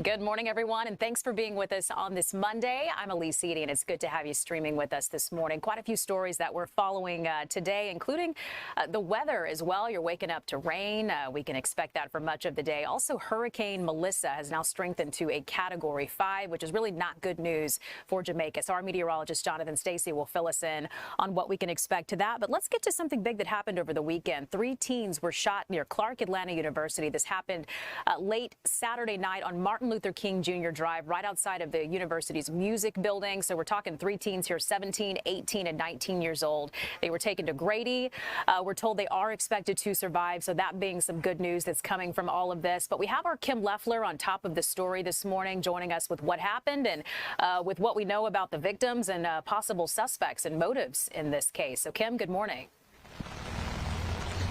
Good morning, everyone, and thanks for being with us on this Monday. I'm Elise Edie, and it's good to have you streaming with us this morning. Quite a few stories that we're following today, including the weather as well. You're waking up to rain. We can expect that for much of the day. Also, Hurricane Melissa has now strengthened to a Category 5, which is really not good news for Jamaica. So our meteorologist, Jonathan Stacey, will fill us in on what we can expect to that. But let's get to something big that happened over the weekend. 3 teens were shot near Clark Atlanta University. This happened late Saturday night on Martin Luther King Jr. Drive, right outside of the university's music building. So we're talking 3 teens here, 17, 18, and 19 years old. They were taken to Grady. We're told they are expected to survive, so that being some good news that's coming from all of this. But we have our Kim Leffler on top of the story this morning, joining us with what happened and with what we know about the victims and possible suspects and motives in this case. So, Kim, good morning.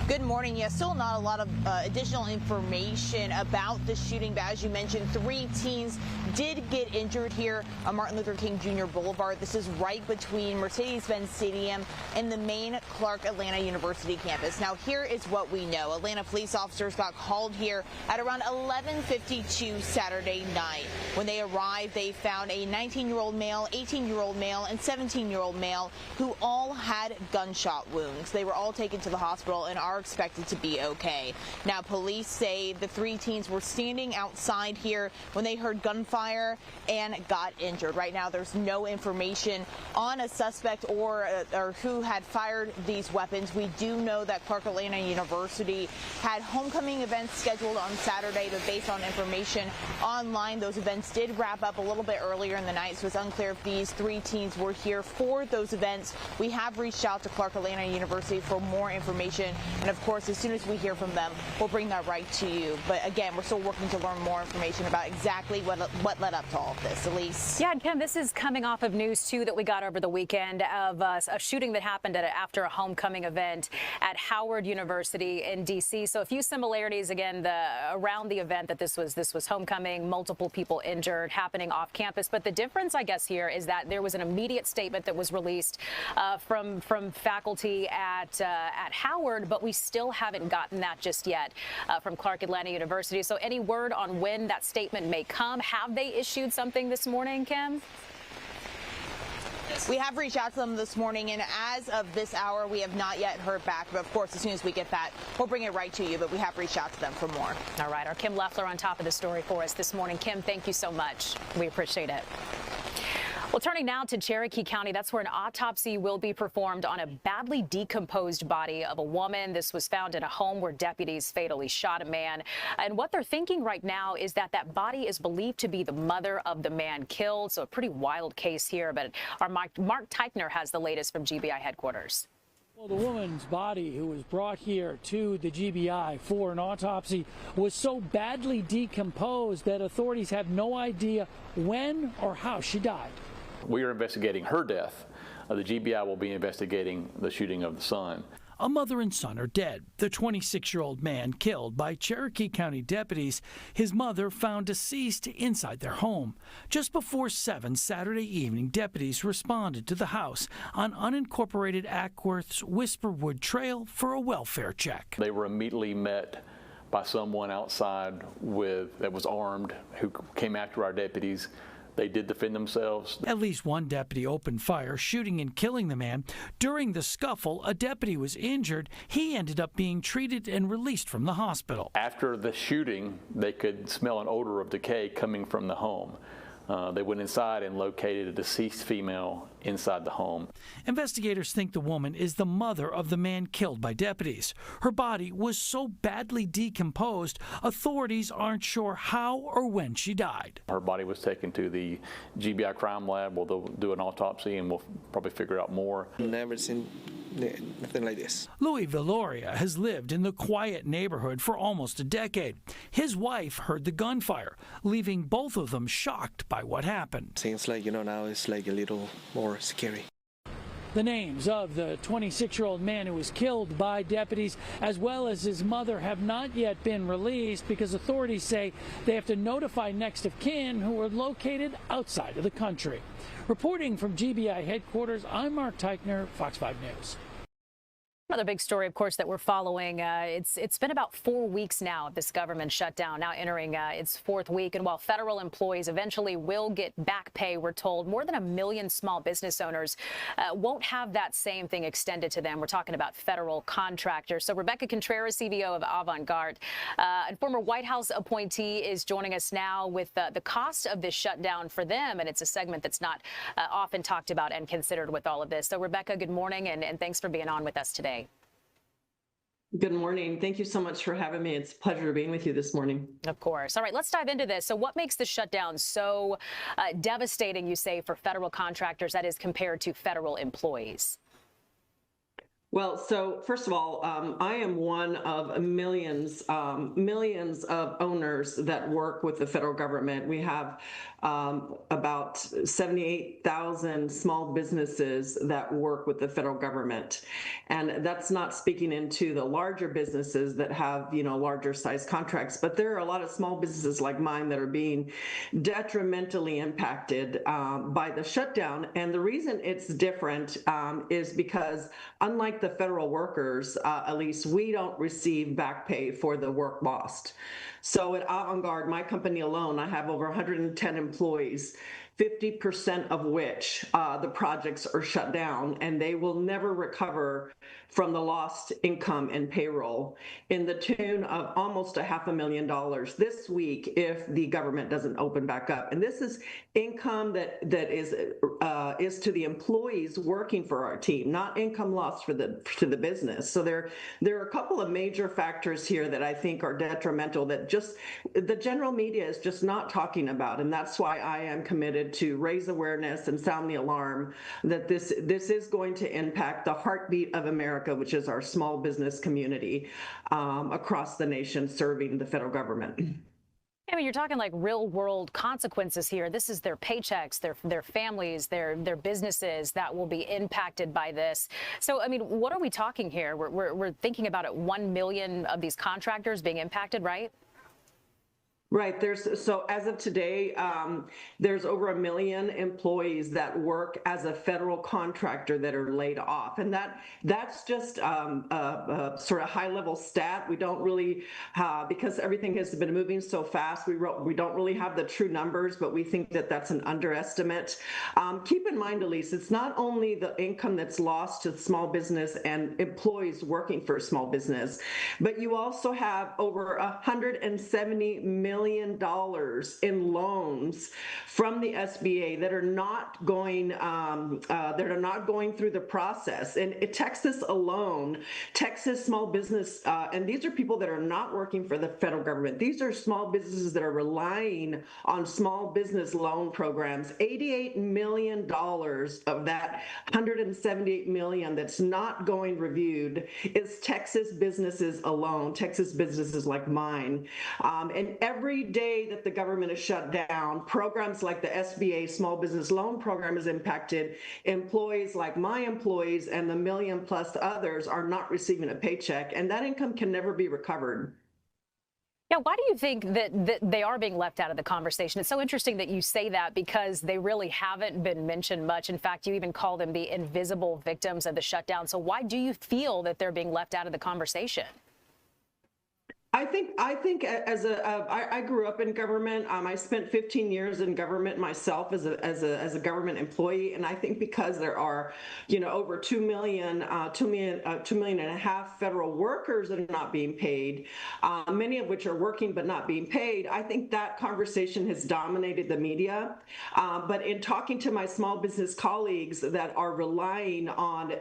Good morning. Yeah, still not a lot of additional information about the shooting, but as you mentioned, 3 teens did get injured here on Martin Luther King Jr. Boulevard. This is right between Mercedes-Benz Stadium and the main Clark Atlanta University campus. Now, here is what we know. Atlanta police officers got called here at around 11:52 Saturday night. When they arrived, they found a 19-year-old male, 18-year-old male, and 17-year-old male who all had gunshot wounds. They were all taken to the hospital and are expected to be okay. Now, police say the 3 teens were standing outside here when they heard gunfire and got injured. Right now, there's no information on a suspect or who had fired these weapons. We do know that Clark Atlanta University had homecoming events scheduled on Saturday, but based on information online, those events did wrap up a little bit earlier in the night, so it's unclear if these 3 teens were here for those events. We have reached out to Clark Atlanta University for more information, and of course, as soon as we hear from them, we'll bring that right to you. But again, we're still working to learn more information about exactly what led up to all of this. Elise? Yeah, and Kim, this is coming off of news, too, that we got over the weekend of a shooting that happened after a homecoming event at Howard University in D.C. So a few similarities, again, around the event that this was homecoming, multiple people injured, happening off campus. But the difference, I guess, here is that there was an immediate statement that was released from faculty at Howard, but we still haven't gotten that just yet from Clark Atlanta University. So any word on when that statement may come? Have they issued something this morning, Kim? We have reached out to them this morning, and as of this hour, we have not yet heard back. But of course, as soon as we get that, we'll bring it right to you. But we have reached out to them for more. All right. Our Kim Leffler on top of the story for us this morning. Kim, thank you so much. We appreciate it. Well, turning now to Cherokee County, that's where an autopsy will be performed on a badly decomposed body of a woman. This was found in a home where deputies fatally shot a man. And what they're thinking right now is that that body is believed to be the mother of the man killed. So a pretty wild case here. But our Mark Teichner has the latest from GBI headquarters. Well, the woman's body, who was brought here to the GBI for an autopsy, was so badly decomposed that authorities have no idea when or how she died. We are investigating her death. The GBI will be investigating the shooting of the son. A mother and son are dead. The 26-year-old man killed by Cherokee County deputies. His mother found deceased inside their home. Just before 7 Saturday evening, deputies responded to the house on unincorporated Ackworth's Whisperwood Trail for a welfare check. They were immediately met by someone outside that was armed who came after our deputies. They did defend themselves. At least one deputy opened fire, shooting and killing the man. During the scuffle, a deputy was injured. He ended up being treated and released from the hospital. After the shooting, they could smell an odor of decay coming from the home. They went inside and located a deceased female inside the home. Investigators think the woman is the mother of the man killed by deputies. Her body was so badly decomposed, authorities aren't sure how or when she died. Her body was taken to the GBI crime lab. They'll do an autopsy and we'll probably figure out more. Never seen nothing like this. Louis Villoria has lived in the quiet neighborhood for almost a decade. His wife heard the gunfire, leaving both of them shocked by what happened. Seems like, now it's like a little more scary. The names of the 26-year-old man who was killed by deputies, as well as his mother, have not yet been released because authorities say they have to notify next of kin who are located outside of the country. Reporting from GBI headquarters, I'm Mark Teichner, Fox 5 News. Another big story, of course, that we're following. It's been about 4 weeks now of this government shutdown, now entering its fourth week. And while federal employees eventually will get back pay, we're told more than 1 million small business owners won't have that same thing extended to them. We're talking about federal contractors. So Rebecca Contreras, CBO of Avant-Garde, and former White House appointee, is joining us now with the cost of this shutdown for them. And it's a segment that's not often talked about and considered with all of this. So Rebecca, good morning, and thanks for being on with us today. Good morning. Thank you so much for having me. It's a pleasure being with you this morning. Of course. All right, let's dive into this. So what makes the shutdown so devastating, you say, for federal contractors, that is, compared to federal employees? Well, so first of all, I am one of millions of owners that work with the federal government. We have about 78,000 small businesses that work with the federal government. And that's not speaking into the larger businesses that have, larger size contracts, but there are a lot of small businesses like mine that are being detrimentally impacted by the shutdown. And the reason it's different is because, unlike the federal workers, at least, we don't receive back pay for the work lost. So at Avant-Garde, my company alone, I have over 110 employees, 50% of which the projects are shut down, and they will never recover from the lost income and payroll in the tune of almost $500,000 this week if the government doesn't open back up. And this is income that is to the employees working for our team, not income lost to the business. So there are a couple of major factors here that I think are detrimental that just the general media is just not talking about, and that's why I am committed to raise awareness and sound the alarm that this is going to impact the heartbeat of America, which is our small business community across the nation serving the federal government. I mean, you're talking like real world consequences here. This is their paychecks, their families, their businesses that will be impacted by this. So, I mean, what are we talking here? We're thinking about it, 1 million of these contractors being impacted, right? Right. So as of today, there's over 1 million employees that work as a federal contractor that are laid off, and that's just a sort of high level stat. We don't really, because everything has been moving so fast, we don't really have the true numbers, but we think that that's an underestimate. Keep in mind, Elise, it's not only the income that's lost to small business and employees working for a small business, but you also have over $170 million in loans from the SBA that are not going through the process. And in Texas alone, Texas small business, and these are people that are not working for the federal government. These are small businesses that are relying on small business loan programs. $88 million of that $178 million that's not going reviewed is Texas businesses alone, Texas businesses like mine. And every day that the government is shut down, programs like the SBA Small Business Loan Program is impacted. Employees like my employees and the million plus others are not receiving a paycheck, and that income can never be recovered. Yeah, why do you think that they are being left out of the conversation? It's so interesting that you say that because they really haven't been mentioned much. In fact, you even call them the invisible victims of the shutdown. So why do you feel that they're being left out of the conversation? I think as I grew up in government. I spent 15 years in government myself as a government employee, and I think because there are, over 2 million and a half federal workers that are not being paid, many of which are working but not being paid. I think that conversation has dominated the media. But in talking to my small business colleagues that are relying on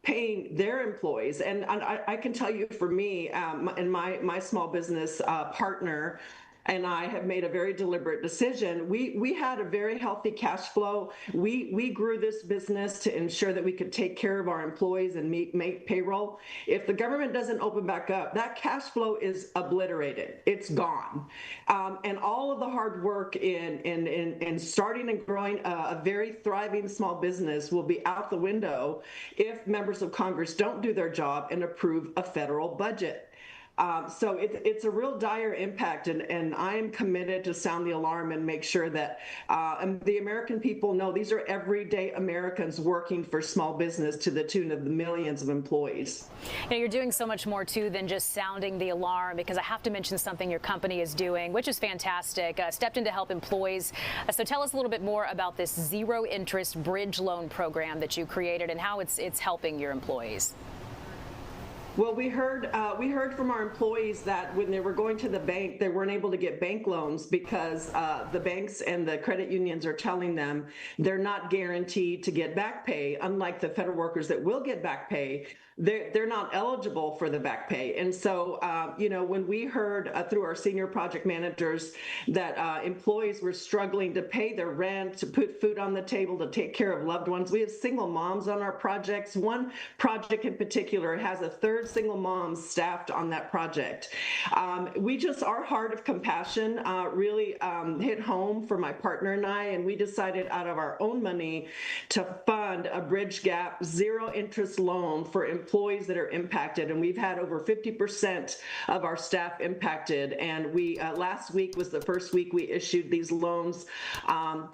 paying their employees. And I can tell you, for me and my small business partner and I have made a very deliberate decision. We had a very healthy cash flow. We grew this business to ensure that we could take care of our employees and make payroll. If the government doesn't open back up, that cash flow is obliterated. It's gone. And all of the hard work in starting and growing a very thriving small business will be out the window if members of Congress don't do their job and approve a federal budget. So it's a real dire impact, and I am committed to sound the alarm and make sure that and the American people know these are everyday Americans working for small business to the tune of the millions of employees. You know, you're doing so much more, too, than just sounding the alarm, because I have to mention something your company is doing, which is fantastic, stepped in to help employees. So tell us a little bit more about this zero-interest bridge loan program that you created and how it's helping your employees. Well, we heard from our employees that when they were going to the bank, they weren't able to get bank loans because the banks and the credit unions are telling them they're not guaranteed to get back pay, unlike the federal workers that will get back pay. They're not eligible for the back pay. And so, you know, when we heard through our senior project managers that employees were struggling to pay their rent, to put food on the table, to take care of loved ones. We have single moms on our projects. One project in particular has a third single mom staffed on that project. Our heart of compassion really hit home for my partner and I, and we decided out of our own money to fund a Bridge Gap zero interest loan for employees that are impacted, and we've had over 50% of our staff impacted. And we last week was the first week we issued these loans.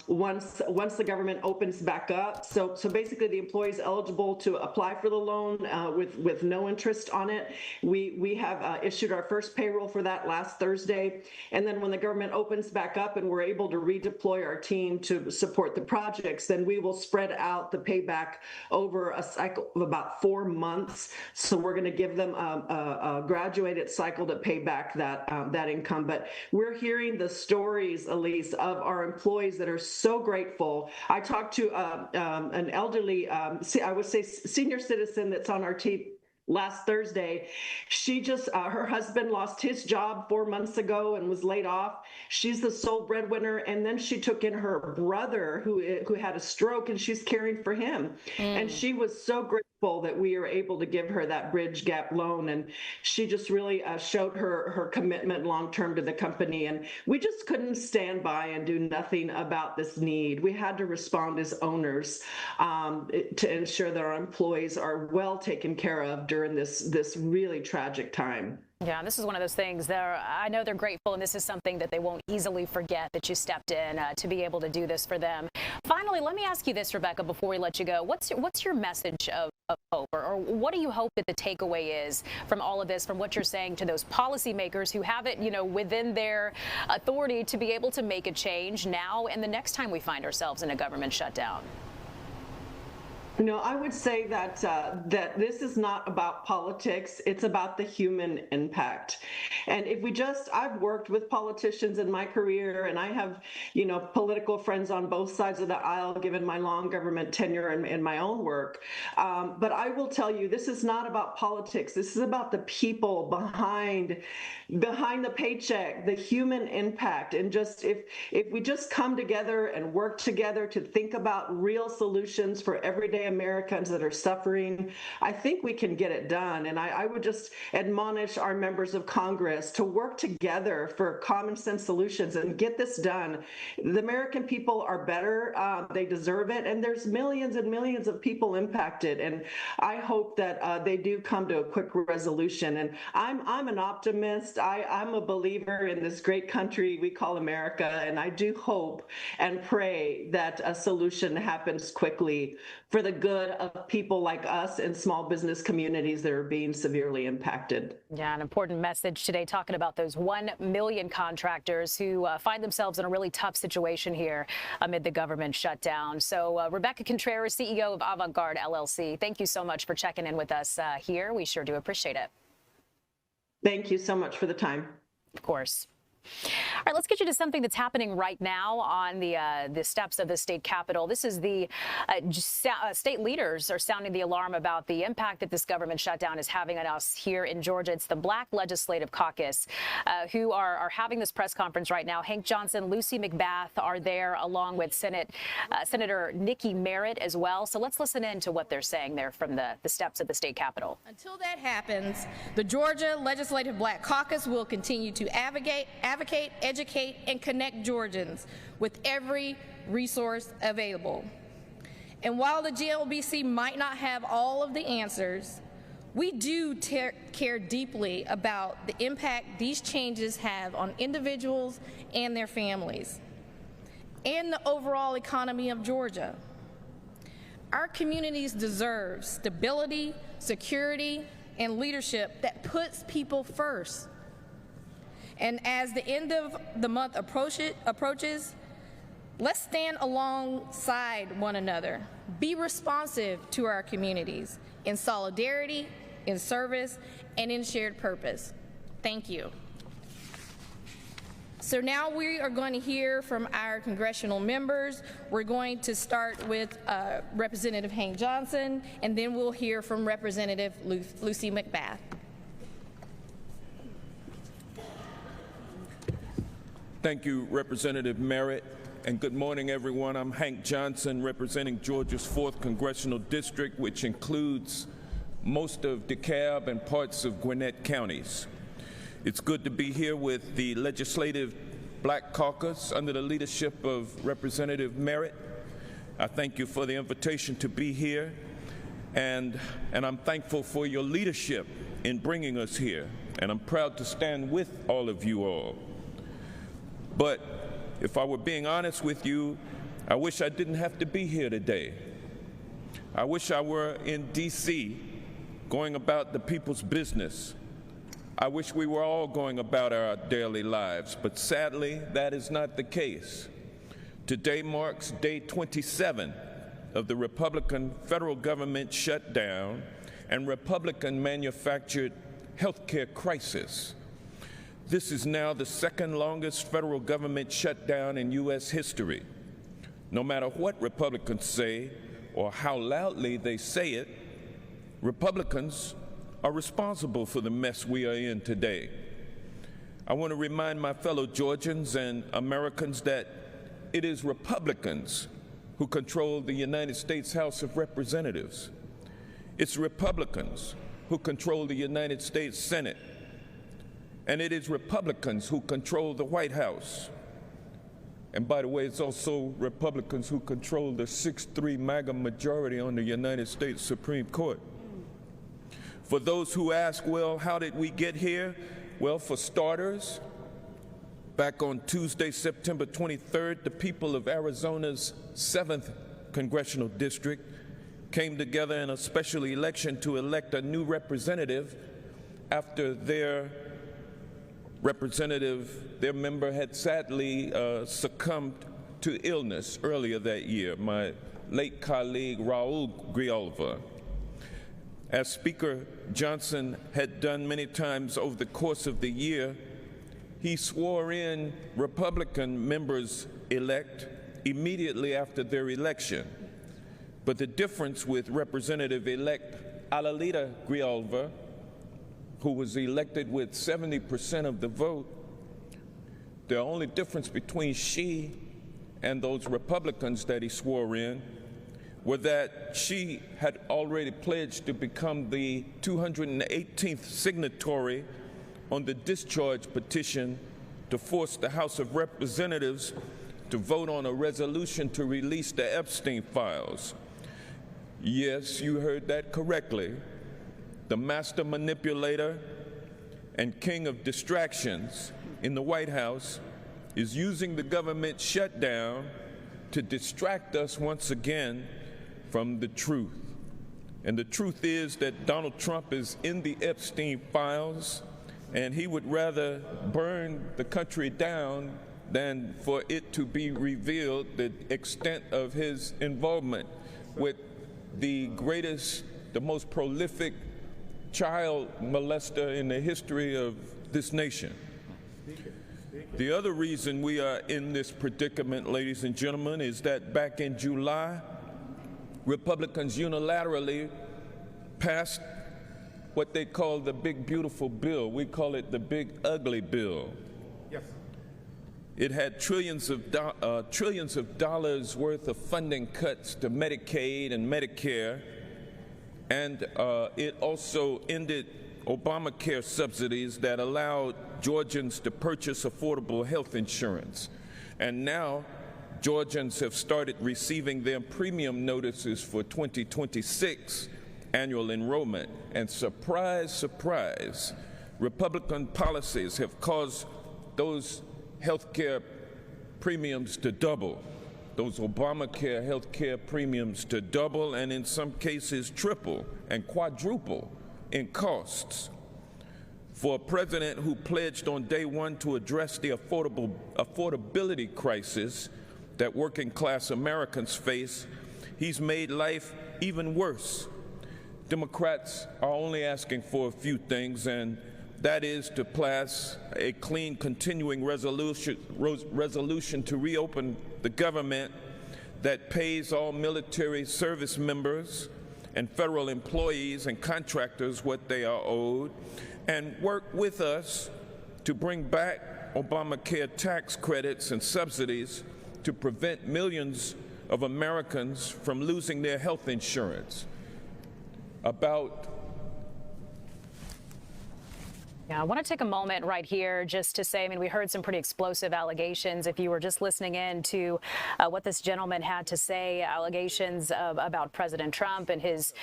Once the government opens back up, so basically the employee is eligible to apply for the loan with no interest on it. We have issued our first payroll for that last Thursday, and then when the government opens back up and we're able to redeploy our team to support the projects, then we will spread out the payback over a cycle of about 4 months. So we're going to give them a graduated cycle to pay back that income. But we're hearing the stories, Elise, of our employees that are so grateful. I talked to an elderly, I would say senior citizen that's on our team last Thursday. She just, her husband lost his job 4 months ago and was laid off. She's the sole breadwinner. And then she took in her brother who had a stroke, and she's caring for him. And she was so grateful that we were able to give her that Bridge Gap loan. And she just really showed her commitment long-term to the company. And we just couldn't stand by and do nothing about this need. We had to respond as owners to ensure that our employees are well taken care of during this really tragic time. Yeah, this is one of those things that I know they're grateful, and this is something that they won't easily forget, that you stepped in to be able to do this for them. Finally, let me ask you this, Rebecca, before we let you go. What's your message of hope, or what do you hope that the takeaway is from all of this, from what you're saying to those policymakers who have it, you know, within their authority to be able to make a change now and the next time we find ourselves in a government shutdown? You know, I would say that that this is not about politics. It's about the human impact. And if we just, I've worked with politicians in my career, and I have, you know, political friends on both sides of the aisle, given my long government tenure and my own work. But I will tell you, this is not about politics. This is about the people behind the paycheck, the human impact. And just if we just come together and work together to think about real solutions for everyday Americans that are suffering, I think we can get it done. And I would just admonish our members of Congress to work together for common sense solutions and get this done. The American people are better. They deserve it. And there's millions and millions of people impacted. And I hope that they do come to a quick resolution. And I'm an optimist. I'm a believer in this great country we call America. And I do hope and pray that a solution happens quickly for the good of people like us and small business communities that are being severely impacted. Yeah, an important message today, talking about those 1 million contractors who find themselves in a really tough situation here amid the government shutdown. So Rebecca Contreras, CEO of Avant-Garde LLC, thank you so much for checking in with us here. We sure do appreciate it. Thank you so much for the time. Of course. All right, let's get you to something that's happening right now on the steps of the state capitol. This is the state leaders are sounding the alarm about the impact that this government shutdown is having on us here in Georgia. It's the Black Legislative Caucus who are having this press conference right now. Hank Johnson, Lucy McBath are there, along with Senator Nikki Merritt as well. So let's listen in to what they're saying there from the steps of the state capitol. Until that happens, the Georgia Legislative Black Caucus will continue to advocate, educate, and connect Georgians with every resource available. And while the GLBC might not have all of the answers, We do care deeply about the impact these changes have on individuals and their families, and the overall economy of Georgia. Our communities deserve stability, security, and leadership that puts people first. And as the end of the month approaches, let's stand alongside one another, be responsive to our communities in solidarity, in service, and in shared purpose. Thank you. So now we are going to hear from our congressional members. We're going to start with Representative Hank Johnson, and then we'll hear from Representative Lucy McBath. Thank you, Representative Merritt, and good morning, everyone. I'm Hank Johnson, representing Georgia's 4th Congressional District, which includes most of DeKalb and parts of Gwinnett counties. It's good to be here with the Legislative Black Caucus under the leadership of Representative Merritt. I thank you for the invitation to be here, and I'm thankful for your leadership in bringing us here, and I'm proud to stand with all of you all. But if I were being honest with you, I wish I didn't have to be here today. I wish I were in D.C. going about the people's business. I wish we were all going about our daily lives, but sadly, that is not the case. Today marks day 27 of the Republican federal government shutdown and Republican manufactured health care crisis. This is now the 2nd longest federal government shutdown in U.S. history. No matter what Republicans say or how loudly they say it, Republicans are responsible for the mess we are in today. I want to remind my fellow Georgians and Americans that it is Republicans who control the United States House of Representatives. It's Republicans who control the United States Senate. And it is Republicans who control the White House. And by the way, it's also Republicans who control the 6-3 MAGA majority on the United States Supreme Court. For those who ask, well, how did we get here? Well, for starters, back on Tuesday, September 23rd, the people of Arizona's 7th Congressional District came together in a special election to elect a new representative after their member had sadly succumbed to illness earlier that year, my late colleague Raul Grijalva. As Speaker Johnson had done many times over the course of the year, he swore in Republican members-elect immediately after their election. But the difference with Representative-elect Alalita Grijalva, who was elected with 70% of the vote, the only difference between she and those Republicans that he swore in were that she had already pledged to become the 218th signatory on the discharge petition to force the House of Representatives to vote on a resolution to release the Epstein files. Yes, you heard that correctly. The master manipulator and king of distractions in the White House is using the government shutdown to distract us once again from the truth. And the truth is that Donald Trump is in the Epstein files, and he would rather burn the country down than for it to be revealed the extent of his involvement with the most prolific child molester in the history of this nation. The other reason we are in this predicament, ladies and gentlemen, is that back in July, Republicans unilaterally passed what they call the Big Beautiful Bill. We call it the Big Ugly Bill. Yes. It had trillions of dollars worth of funding cuts to Medicaid and Medicare, and it also ended Obamacare subsidies that allowed Georgians to purchase affordable health insurance. And now Georgians have started receiving their premium notices for 2026 annual enrollment. And surprise, surprise, Republican policies have caused those health care premiums to double, those Obamacare health care premiums to double, and in some cases triple and quadruple in costs. For a president who pledged on day one to address the affordability crisis that working class Americans face, he's made life even worse. Democrats are only asking for a few things, and that is to pass a clean continuing resolution to reopen the government that pays all military service members and federal employees and contractors what they are owed, and work with us to bring back Obamacare tax credits and subsidies to prevent millions of Americans from losing their health insurance. Yeah, I want to take a moment right here just to say, I mean, we heard some pretty explosive allegations. If you were just listening in to what this gentleman had to say, allegations about President Trump and his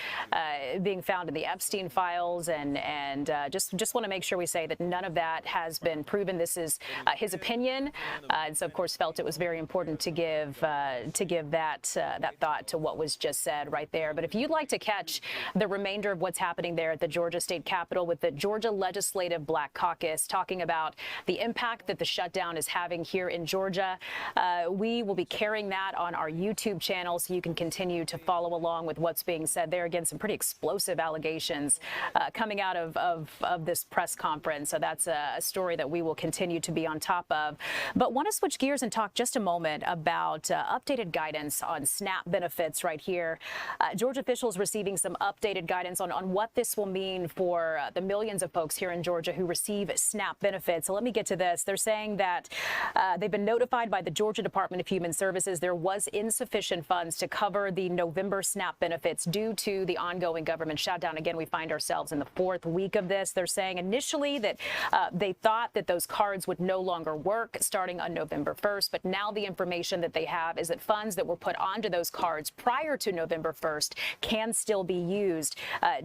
being found in the Epstein files, and just want to make sure we say that none of that has been proven. This is his opinion, and so of course felt it was very important to give that thought to what was just said right there. But if you'd like to catch the remainder of what's happening there at the Georgia State Capitol with the Georgia Legislative Black Caucus talking about the impact that the shutdown is having here in Georgia, we will be carrying that on our YouTube channel so you can continue to follow along with what's being said there. Again, some pretty explosive allegations coming out of this press conference. So that's a story that we will continue to be on top of. But want to switch gears and talk just a moment about updated guidance on SNAP benefits right here. Georgia officials receiving some updated guidance on what this will mean for the millions of folks here in Georgia who receive SNAP benefits. So let me get to this. They're saying that they've been notified by the Georgia Department of Human Services there was insufficient funds to cover the November SNAP benefits due to the ongoing government shutdown. Again, we find ourselves in the 4th week of this. They're saying initially that they thought that those cards would no longer work starting on November 1st, but now the information that they have is that funds that were put onto those cards prior to November 1st can still be used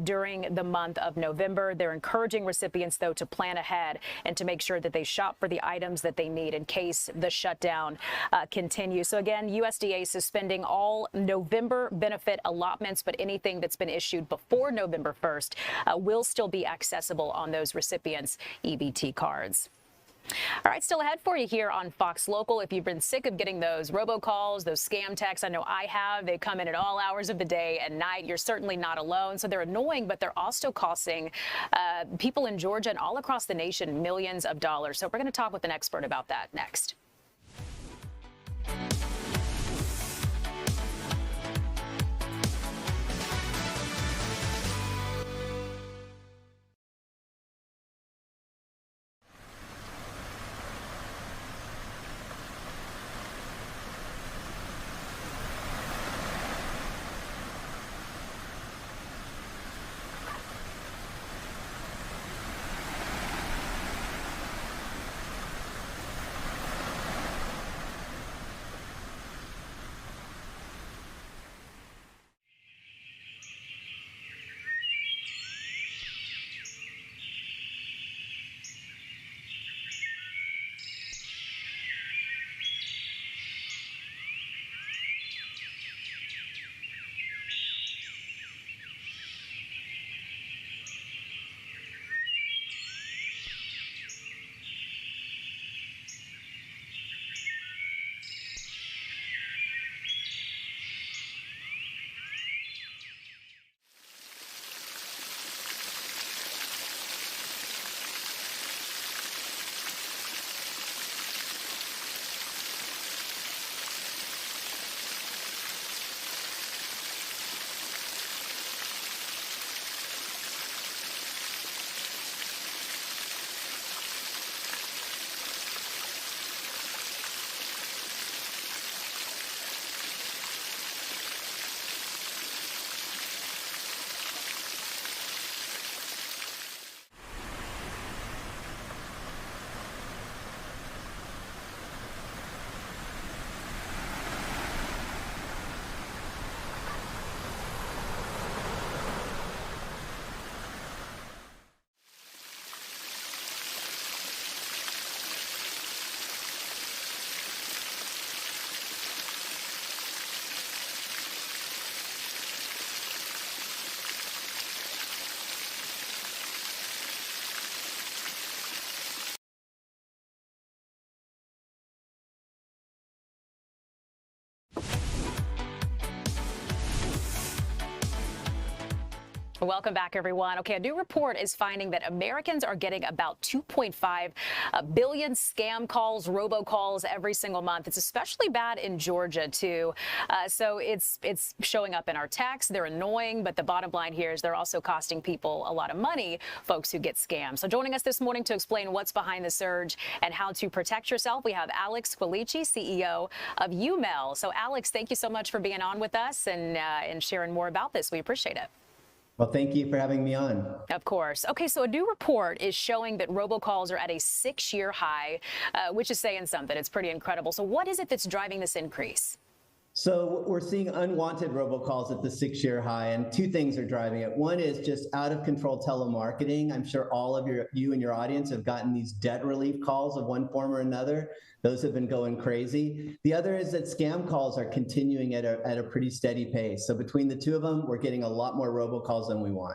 during the month of November. They're encouraging recipients, though, to plan ahead and to make sure that they shop for the items that they need in case the shutdown continues. So again, USDA suspending all November benefit allotments, but anything that's been issued before November 1st will still be accessible on those recipients' EBT cards. All right, still ahead for you here on Fox Local. If you've been sick of getting those robocalls, those scam texts, I know I have. They come in at all hours of the day and night. You're certainly not alone. So they're annoying, but they're also costing people in Georgia and all across the nation millions of dollars. So we're going to talk with an expert about that next. Welcome back, everyone. Okay, a new report is finding that Americans are getting about 2.5 billion scam calls, robocalls every single month. It's especially bad in Georgia, too. So it's showing up in our texts. They're annoying, but the bottom line here is they're also costing people a lot of money, folks who get scammed. So joining us this morning to explain what's behind the surge and how to protect yourself, we have Alex Quilici, CEO of UML. So, Alex, thank you so much for being on with us and sharing more about this. We appreciate it. Well, thank you for having me on. Of course. Okay, so a new report is showing that robocalls are at a 6-year high, which is saying something. It's pretty incredible. So what is it that's driving this increase? So we're seeing unwanted robocalls at the 6-year high, and two things are driving it. One is just out of control telemarketing. I'm sure all of you and your audience have gotten these debt relief calls of one form or another. Those have been going crazy. The other is that scam calls are continuing at a pretty steady pace. So between the two of them, we're getting a lot more robocalls than we want.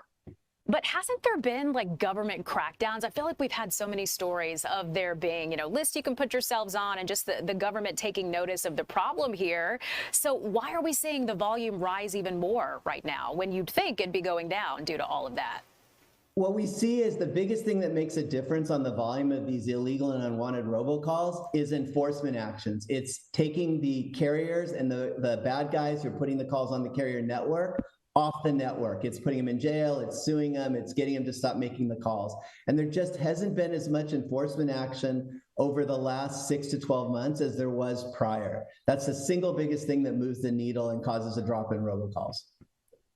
But hasn't there been like government crackdowns? I feel like we've had so many stories of there being, lists you can put yourselves on and just the government taking notice of the problem here. So why are we seeing the volume rise even more right now when you'd think it'd be going down due to all of that? What we see is the biggest thing that makes a difference on the volume of these illegal and unwanted robocalls is enforcement actions. It's taking the carriers and the bad guys who are putting the calls on the carrier network off the network. It's putting them in jail, it's suing them, it's getting them to stop making the calls. And there just hasn't been as much enforcement action over the last 6 to 12 months as there was prior. That's the single biggest thing that moves the needle and causes a drop in robocalls.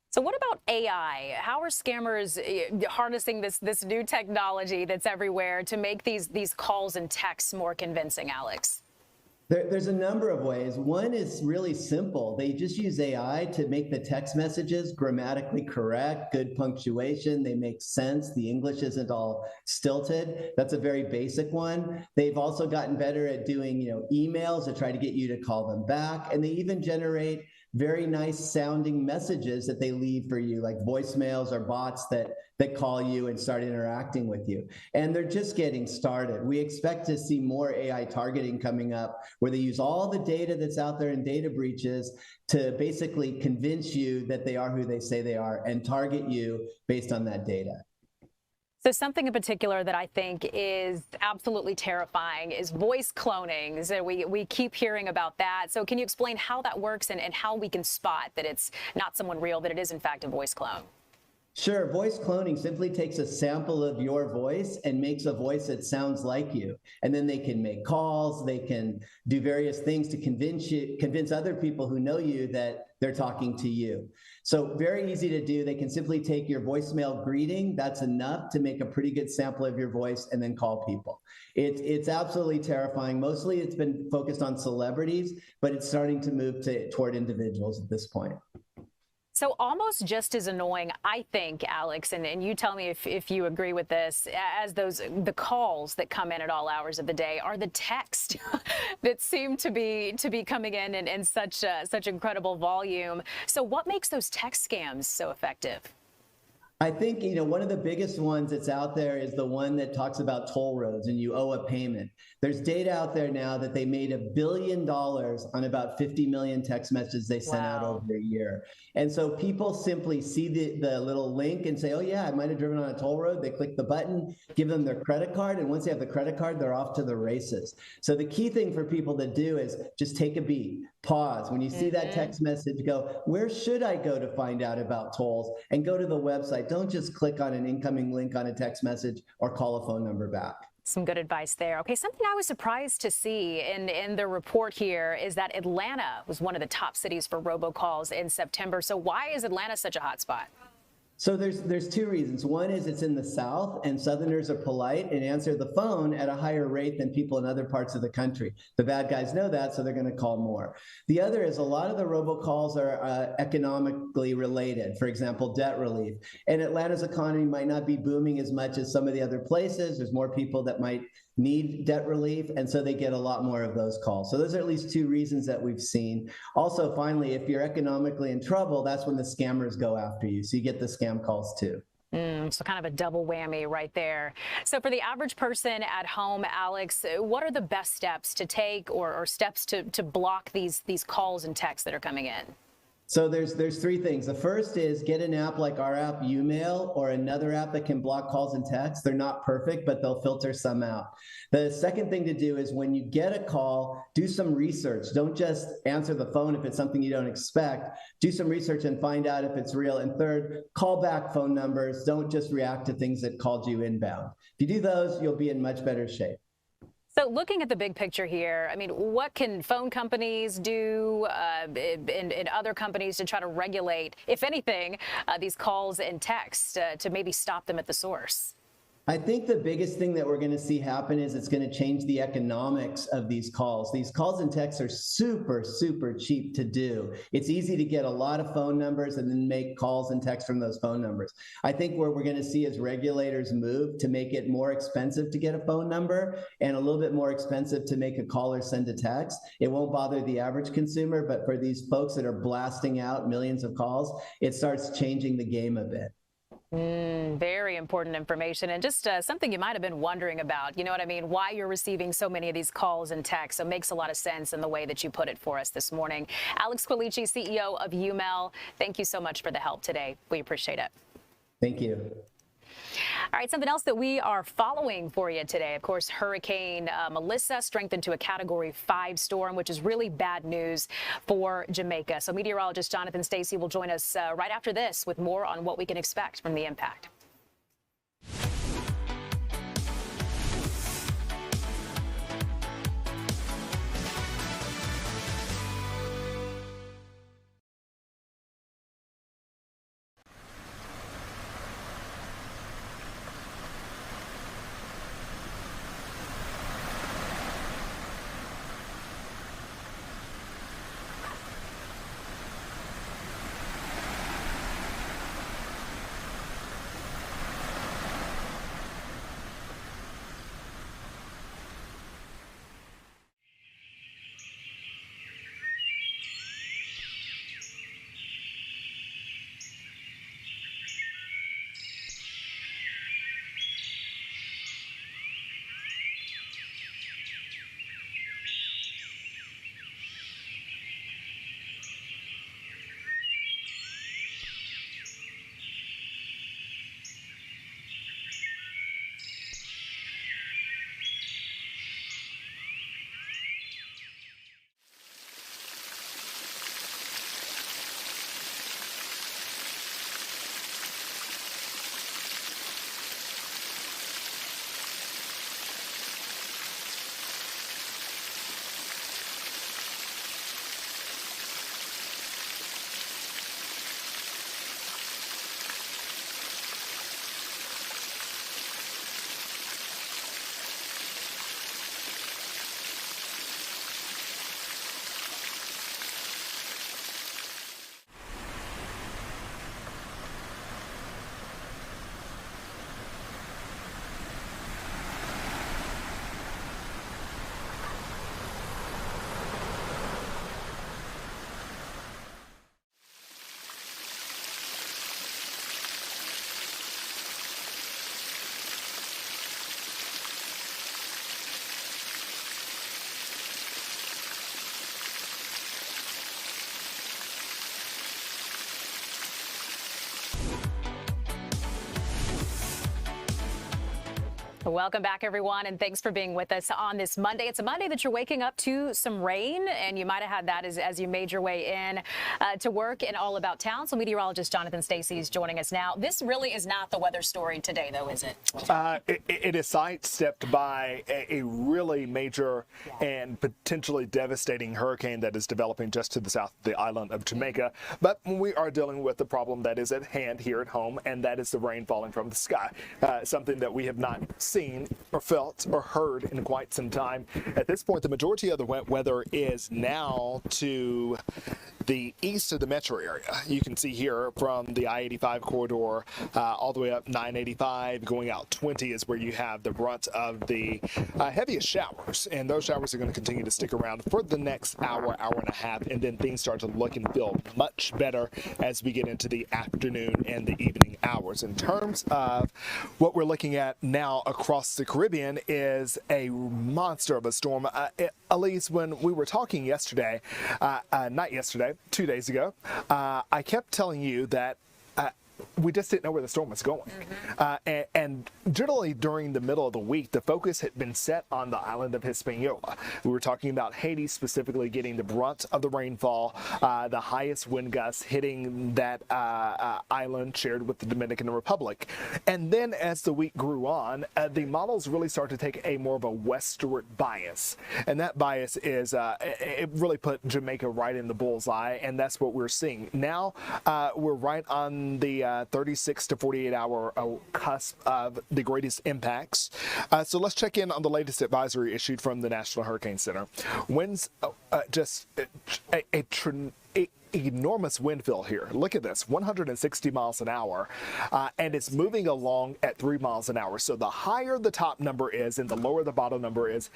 So what about AI? How are scammers harnessing this new technology that's everywhere to make these calls and texts more convincing, Alex? There's a number of ways. One is really simple. They just use AI to make the text messages grammatically correct, good punctuation. They make sense. The English isn't all stilted. That's a very basic one. They've also gotten better at doing, emails to try to get you to call them back. And they even generate very nice sounding messages that they leave for you, like voicemails or bots that call you and start interacting with you. And they're just getting started. We expect to see more AI targeting coming up where they use all the data that's out there in data breaches to basically convince you that they are who they say they are and target you based on that data. So something in particular that I think is absolutely terrifying is voice cloning. So we keep hearing about that. So can you explain how that works and how we can spot that it's not someone real, that it is in fact a voice clone? Sure. Voice cloning simply takes a sample of your voice and makes a voice that sounds like you. And then they can make calls, they can do various things to convince other people who know you that they're talking to you. So very easy to do. They can simply take your voicemail greeting. That's enough to make a pretty good sample of your voice and then call people. It's absolutely terrifying. Mostly it's been focused on celebrities, but it's starting to move toward individuals at this point. So almost just as annoying, I think, Alex, and you tell me if you agree with this, as the calls that come in at all hours of the day are the text that seem to be coming in such incredible volume. So what makes those text scams so effective? I think, one of the biggest ones that's out there is the one that talks about toll roads and you owe a payment. There's data out there now that they made $1 billion on about 50 million text messages they sent out over a year. And so people simply see the little link and say, oh yeah, I might have driven on a toll road. They click the button, give them their credit card. And once they have the credit card, they're off to the races. So the key thing for people to do is just take a beat, pause. When you see that text message, go, where should I go to find out about tolls? And go to the website. Don't just click on an incoming link on a text message or call a phone number back. Some good advice there. Okay, something I was surprised to see in the report here is that Atlanta was one of the top cities for robocalls in September. So why is Atlanta such a hot spot? So there's two reasons. One is it's in the South, and Southerners are polite and answer the phone at a higher rate than people in other parts of the country. The bad guys know that, so they're going to call more. The other is a lot of the robocalls are economically related. For example, debt relief. And Atlanta's economy might not be booming as much as some of the other places. There's more people that might need debt relief, and so they get a lot more of those calls. So those are at least two reasons that we've seen. Also, finally, if you're economically in trouble, that's when the scammers go after you. So you get the scam calls too. So kind of a double whammy right there. So for the average person at home, Alex, what are the best steps to take or steps to block these calls and texts that are coming in? So there's three things. The first is get an app like our app, Umail, or another app that can block calls and texts. They're not perfect, but they'll filter some out. The second thing to do is when you get a call, do some research. Don't just answer the phone if it's something you don't expect. Do some research and find out if it's real. And third, call back phone numbers. Don't just react to things that called you inbound. If you do those, you'll be in much better shape. So looking at the big picture here, I mean, what can phone companies do and other companies to try to regulate, if anything, these calls and texts to maybe stop them at the source? I think the biggest thing that we're going to see happen is it's going to change the economics of these calls. These calls and texts are super, super cheap to do. It's easy to get a lot of phone numbers and then make calls and texts from those phone numbers. I think where we're going to see is regulators move to make it more expensive to get a phone number and a little bit more expensive to make a call or send a text. It won't bother the average consumer, but for these folks that are blasting out millions of calls, it starts changing the game a bit. Very important information, and just something you might have been wondering about. You know what I mean? Why you're receiving so many of these calls and texts. So it makes a lot of sense in the way that you put it for us this morning. Alex Quilici, CEO of Umail, thank you so much for the help today. We appreciate it. Thank you. All right, something else that we are following for you today, of course, Hurricane Melissa strengthened to a Category 5 storm, which is really bad news for Jamaica. So meteorologist Jonathan Stacey will join us right after this with more on what we can expect from the impact. Welcome back, everyone, and thanks for being with us on this Monday. It's a Monday that you're waking up to some rain, and you might have had that as you made your way in to work in All About Town. So meteorologist Jonathan Stacey is joining us now. This really is not the weather story today, though, is it? It is sidestepped by a really major and potentially devastating hurricane that is developing just to the south of the island of Jamaica. But we are dealing with the problem that is at hand here at home, and that is the rain falling from the sky, something that we have not seen or felt or heard in quite some time. At this point, the majority of the wet weather is now to the east of the metro area. You can see here from the I-85 corridor all the way up 985, going out 20 is where you have the brunt of the heaviest showers. And those showers are going to continue to stick around for the next hour, hour and a half, and then things start to look and feel much better as we get into the afternoon and the evening hours. In terms of what we're looking at now across across the Caribbean is a monster of a storm. Elise, when we were talking yesterday, not yesterday, 2 days ago, I kept telling you that we just didn't know where the storm was going. And generally during the middle of the week, the focus had been set on the island of Hispaniola. We were talking about Haiti specifically getting the brunt of the rainfall, the highest wind gusts hitting that island shared with the Dominican Republic. And then as the week grew on, the models really started to take a more of a westward bias. And that bias is, it really put Jamaica right in the bullseye, and that's what we're seeing. Now we're right on the 36 to 48 hour cusp of the greatest impacts. So let's check in on the latest advisory issued from the National Hurricane Center. Winds just enormous wind fill here. Look at this, 160 miles an hour, and it's moving along at 3 miles an hour. So the higher the top number is and the lower the bottom number is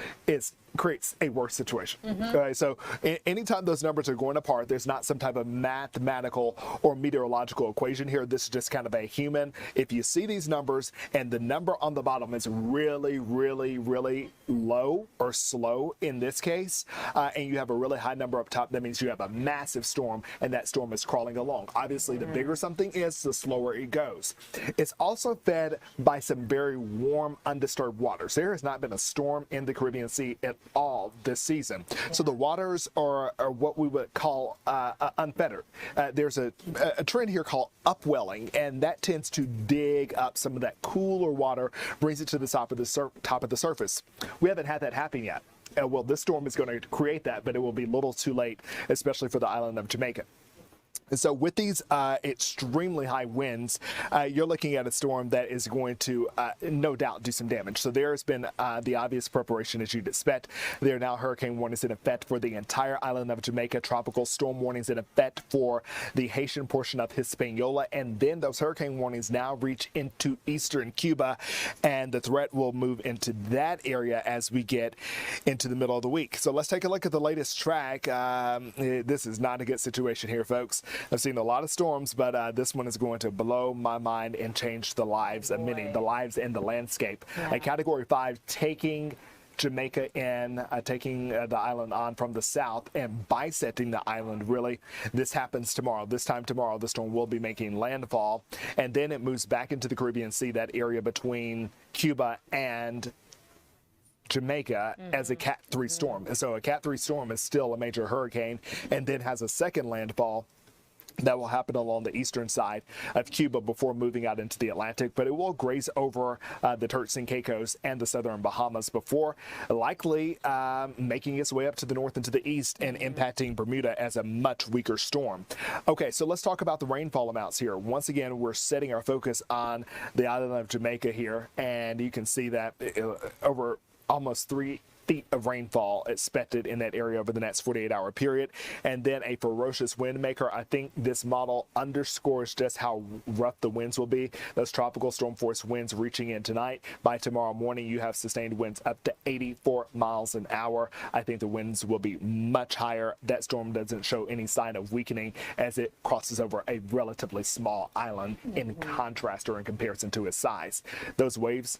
creates a worse situation. Okay, so anytime those numbers are going apart, there's not some type of mathematical or meteorological equation here. This is just kind of a human. If you see these numbers and the number on the bottom is really, really, really low or slow in this case, and you have a really high number up top, that means you have a massive storm, and that storm is crawling along. Obviously, the bigger something is, the slower it goes. It's also fed by some very warm, undisturbed waters. There has not been a storm in the Caribbean Sea at all this season. So the waters are what we would call unfettered. There's a trend here called upwelling, and that tends to dig up some of that cooler water, brings it to the top of the surface. We haven't had that happen yet. Well, this storm is going to create that, but it will be a little too late, especially for the island of Jamaica. And so with these extremely high winds, you're looking at a storm that is going to no doubt do some damage. So there has been the obvious preparation as you'd expect. There are now hurricane warnings in effect for the entire island of Jamaica, tropical storm warnings in effect for the Haitian portion of Hispaniola, and then those hurricane warnings now reach into eastern Cuba, and the threat will move into that area as we get into the middle of the week. So let's take a look at the latest track. This is not a good situation here, folks. I've seen a lot of storms, but this one is going to blow my mind and change the lives of many, the lives and the landscape. A Category 5 taking Jamaica in, taking the island on from the south and bisecting the island. Really, this happens tomorrow. This time tomorrow, the storm will be making landfall, and then it moves back into the Caribbean Sea, that area between Cuba and Jamaica, as a Cat 3 storm. And so a Cat 3 storm is still a major hurricane, and then has a second landfall that will happen along the eastern side of Cuba before moving out into the Atlantic, but it will graze over the Turks and Caicos and the southern Bahamas before likely making its way up to the north and to the east and impacting Bermuda as a much weaker storm. Okay, so let's talk about the rainfall amounts here. Once again, we're setting our focus on the island of Jamaica here, and you can see that over almost 3 feet of rainfall expected in that area over the next 48-hour period, and then a ferocious wind maker. I think this model underscores just how rough the winds will be. Those tropical storm force winds reaching in tonight. By tomorrow morning, you have sustained winds up to 84 miles an hour. I think the winds will be much higher. That storm doesn't show any sign of weakening as it crosses over a relatively small island in contrast or in comparison to its size. Those waves,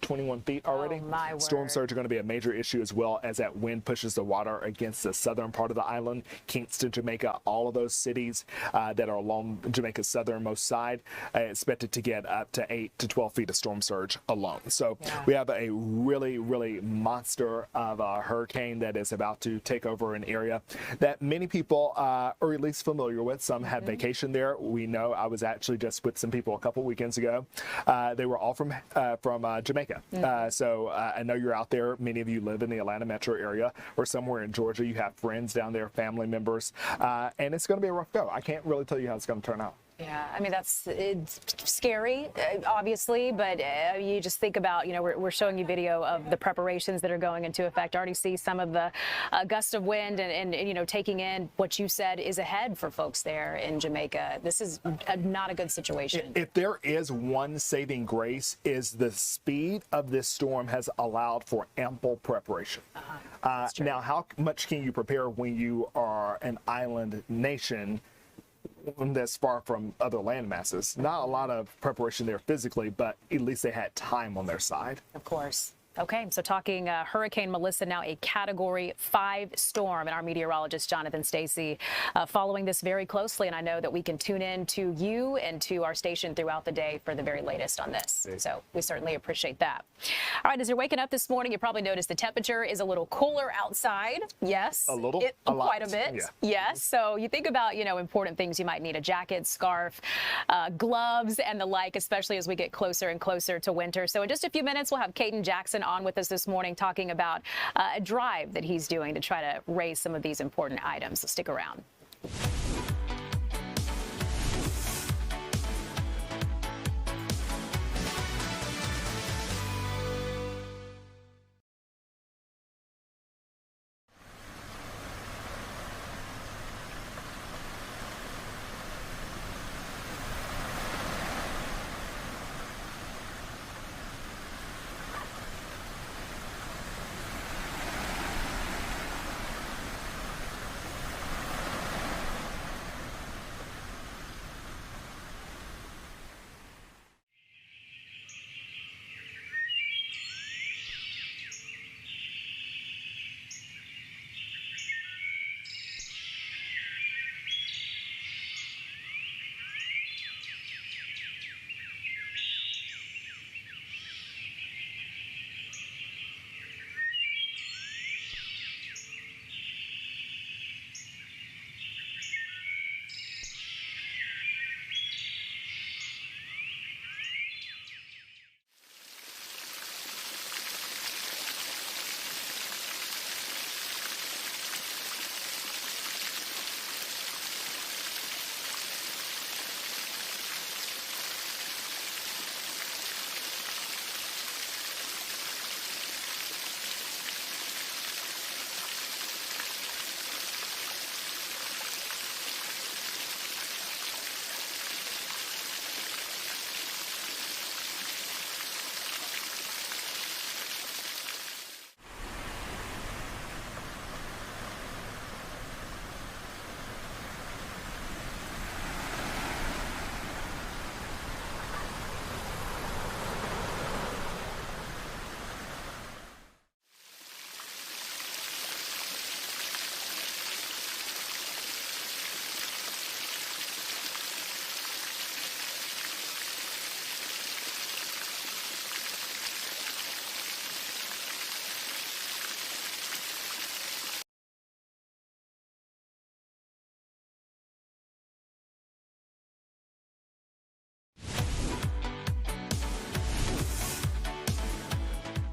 21 feet already. Oh, my word. Storm surge are going to be a major issue, as well as that wind pushes the water against the southern part of the island. Kingston, Jamaica, all of those cities that are along Jamaica's southernmost side expected to get up to 8 to 12 feet of storm surge alone. So we have a really, really monster of a hurricane that is about to take over an area that many people are at least familiar with. Some have vacation there. We know, I was actually just with some people a couple weekends ago. They were all from Jamaica. So I know you're out there. Many of you live in the Atlanta metro area or somewhere in Georgia. You have friends down there, family members, and it's going to be a rough go. I can't really tell you how it's going to turn out. Yeah, I mean, it's scary, obviously, but you just think about, we're showing you video of the preparations that are going into effect. I already see some of the gusts of wind and taking in what you said is ahead for folks there in Jamaica. This is not a good situation. If there is one saving grace, is the speed of this storm has allowed for ample preparation. Now, how much can you prepare when you are an island nation that's far from other land masses. Not a lot of preparation there physically, but at least they had time on their side. Of course. Okay, so talking Hurricane Melissa, now a Category 5 storm, and our meteorologist Jonathan Stacy following this very closely, and I know that we can tune in to you and to our station throughout the day for the very latest on this. So we certainly appreciate that. All right, as you're waking up this morning, you probably noticed the temperature is a little cooler outside. Yes. A little? Quite a bit. Yeah. Yes. So you think about, important things you might need: a jacket, scarf, gloves, and the like, especially as we get closer and closer to winter. So in just a few minutes, we'll have Caden Jackson on with us this morning talking about a drive that he's doing to try to raise some of these important items. So stick around.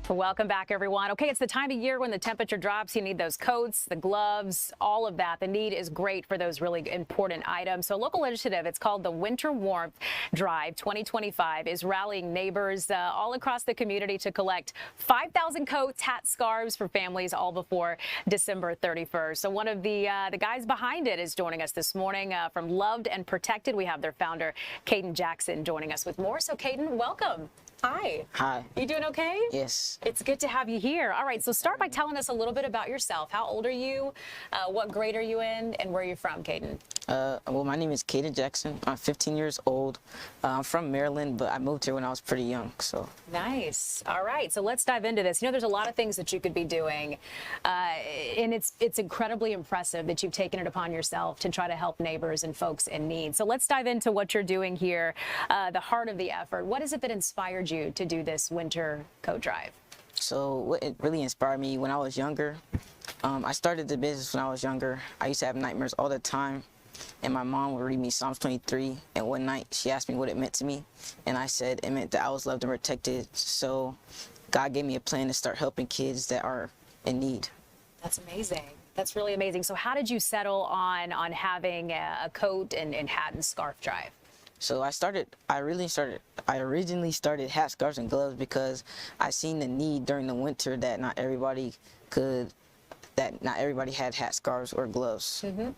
Welcome back, everyone. Okay, it's the time of year when the temperature drops. You need those coats, the gloves, all of that. The need is great for those really important items. So a local initiative, it's called the Winter Warmth Drive 2025, is rallying neighbors all across the community to collect 5,000 coats, hats, scarves for families all before December 31st. So one of the guys behind it is joining us this morning from Loved and Protected. We have their founder, Caden Jackson, joining us with more. So Caden, welcome. Hi. Hi. You doing okay? Yes. It's good to have you here. All right, so start by telling us a little bit about yourself. How old are you? What grade are you in? And where are you from, Caden? Well, my name is Caden Jackson. I'm 15 years old. I'm from Maryland, but I moved here when I was pretty young, so. Nice. All right, so let's dive into this. There's a lot of things that you could be doing, and it's incredibly impressive that you've taken it upon yourself to try to help neighbors and folks in need. So let's dive into what you're doing here, the heart of the effort. What is it that inspired you to do this winter coat drive? So what it really inspired me when I was younger, I started the business when I was younger. I used to have nightmares all the time, and my mom would read me Psalms 23, and one night she asked me what it meant to me, and I said it meant that I was loved and protected. So God gave me a plan to start helping kids that are in need. That's amazing. That's really amazing. So how did you settle on having a coat and hat and scarf drive? So I originally started hat, scarves, and gloves because I seen the need during the winter that not everybody had hat, scarves, or gloves. Mm-hmm.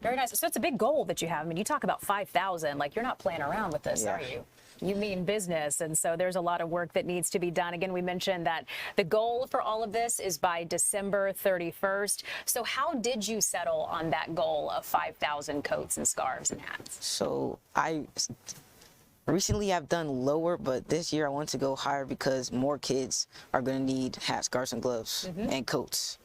Very nice. So it's a big goal that you have. I mean, you talk about 5,000, like you're not playing around with this, are you? You mean business, and so there's a lot of work that needs to be done. Again, we mentioned that the goal for all of this is by December 31st. So how did you settle on that goal of 5,000 coats and scarves and hats? So recently I've done lower, but this year I want to go higher because more kids are going to need hats, scarves, and gloves and coats.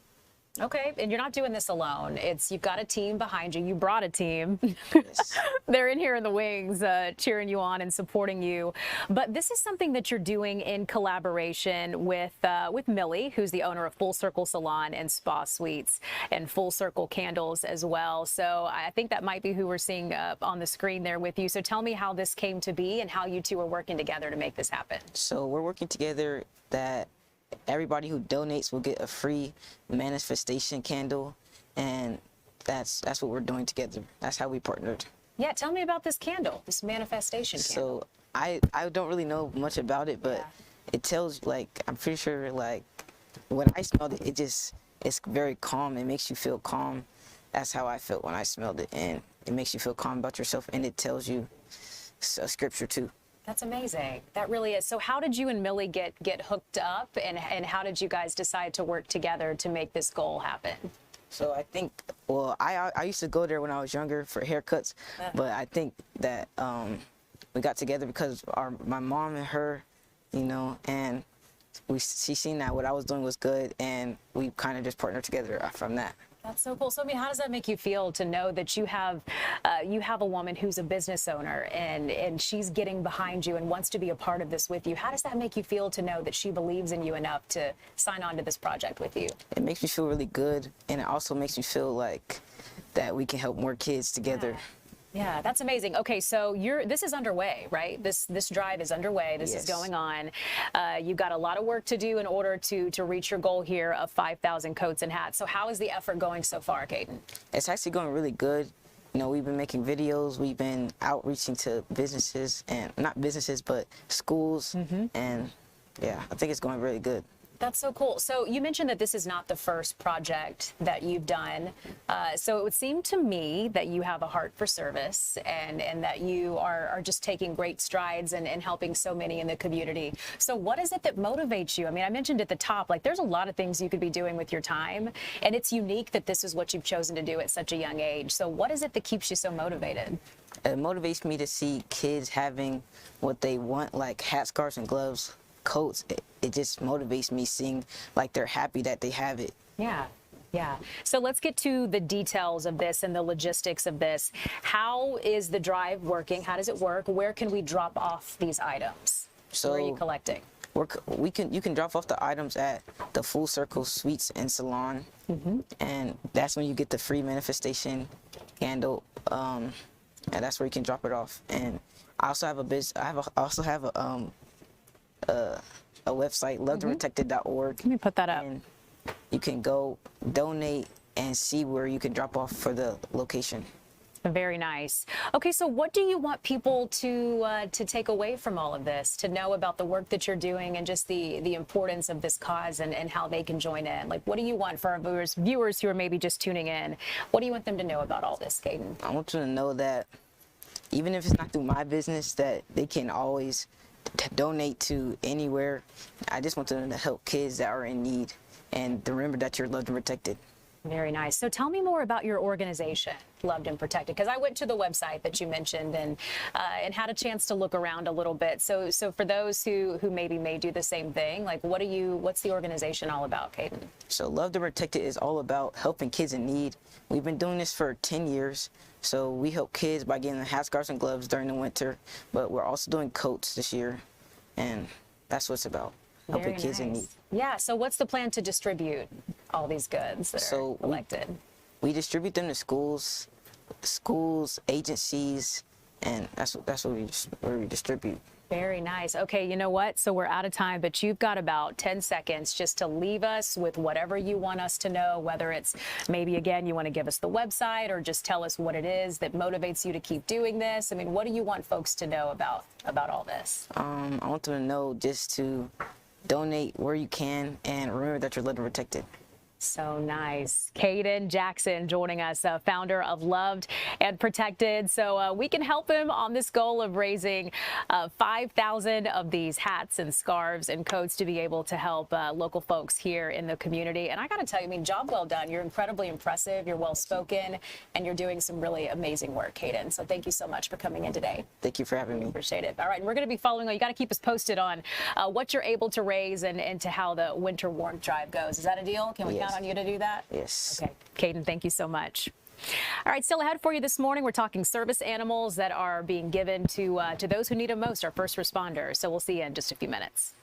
Okay, and you're not doing this alone. You've got a team behind you. You brought a team. Yes. They're in here in the wings cheering you on and supporting you. But this is something that you're doing in collaboration with Millie, who's the owner of Full Circle Salon and Spa Suites, and Full Circle Candles as well. So I think that might be who we're seeing on the screen there with you. So tell me how this came to be and how you two are working together to make this happen. So we're working together that everybody who donates will get a free manifestation candle, and that's what we're doing together. That's how we partnered. Yeah, tell me about this candle, this manifestation candle. So I don't really know much about it, but it tells, like, I'm pretty sure, like, when I smelled it, it's very calm. It makes you feel calm. That's how I felt when I smelled it, and it makes you feel calm about yourself, and it tells you a scripture too. That's amazing. That really is. So how did you and Millie get hooked up, and how did you guys decide to work together to make this goal happen? So I think, well, I used to go there when I was younger for haircuts, but I think that we got together because my mom and her, you know, and she seen that what I was doing was good, and we kind of just partnered together from that. That's so cool. So, I mean, how does that make you feel to know that you have a woman who's a business owner and she's getting behind you and wants to be a part of this with you? How does that make you feel to know that she believes in you enough to sign on to this project with you? It makes me feel really good, and it also makes me feel like that we can help more kids together. Yeah, that's amazing. Okay, so this is underway, right? This drive is underway. This is going on. You've got a lot of work to do in order to reach your goal here of 5,000 coats and hats. So how is the effort going so far, Caden? It's actually going really good. You know, we've been making videos. We've been outreaching to businesses, and not businesses, but schools. And yeah, I think it's going really good. That's so cool. So you mentioned that this is not the first project that you've done. So it would seem to me that you have a heart for service and that you are just taking great strides and helping so many in the community. So what is it that motivates you? I mean, I mentioned at the top, like, there's a lot of things you could be doing with your time, and it's unique that this is what you've chosen to do at such a young age. So what is it that keeps you so motivated? It motivates me to see kids having what they want, like hats, scarves, and gloves, coats. It just motivates me seeing like they're happy that they have it. Yeah. So let's get to the details of this and the logistics of this. How is the drive working? How does it work? Where can we drop off these items? So where are you collecting? You can drop off the items at the Full Circle Suites and Salon, and that's when you get the free manifestation candle, and that's where you can drop it off. And I also have a website, loveandprotected.org. Let me put that up. And you can go donate and see where you can drop off for the location. Very nice. Okay, so what do you want people to take away from all of this, to know about the work that you're doing and just the importance of this cause and how they can join in? Like, what do you want for our viewers who are maybe just tuning in? What do you want them to know about all this, Caden? I want them to know that even if it's not through my business, that they can always donate to anywhere. I just want them to help kids that are in need and to remember that you're loved and protected. Very nice. So tell me more about your organization, Loved and Protected, because I went to the website that you mentioned and had a chance to look around a little bit. So for those who maybe may do the same thing, like what's the organization all about, Caden? So Loved and Protected is all about helping kids in need. We've been doing this for 10 years. So we help kids by getting them hats, scarves, and gloves during the winter, but we're also doing coats this year, and that's what it's about, helping kids in need. Yeah, so what's the plan to distribute all these goods that are collected? We distribute them to schools, agencies, and that's where we distribute. Very nice. Okay, you know what? So we're out of time, but you've got about 10 seconds just to leave us with whatever you want us to know, whether it's maybe, again, you want to give us the website or just tell us what it is that motivates you to keep doing this. I mean, what do you want folks to know about all this? I want them to know just to donate where you can and remember that you're loved and protected. So nice. Caden Jackson joining us, founder of Loved and Protected. So we can help him on this goal of raising 5,000 of these hats and scarves and coats to be able to help local folks here in the community. And I got to tell you, I mean, job well done. You're incredibly impressive. You're well spoken, and you're doing some really amazing work, Caden. So thank you so much for coming in today. Thank you for having me. Appreciate it. All right, and we're going to be following on. You got to keep us posted on what you're able to raise and to how the winter warmth drive goes. Is that a deal? Can we count on you to do that? Yes. Okay. Caden, thank you so much. All right, still ahead for you this morning, we're talking service animals that are being given to those who need them most, our first responders. So we'll see you in just a few minutes.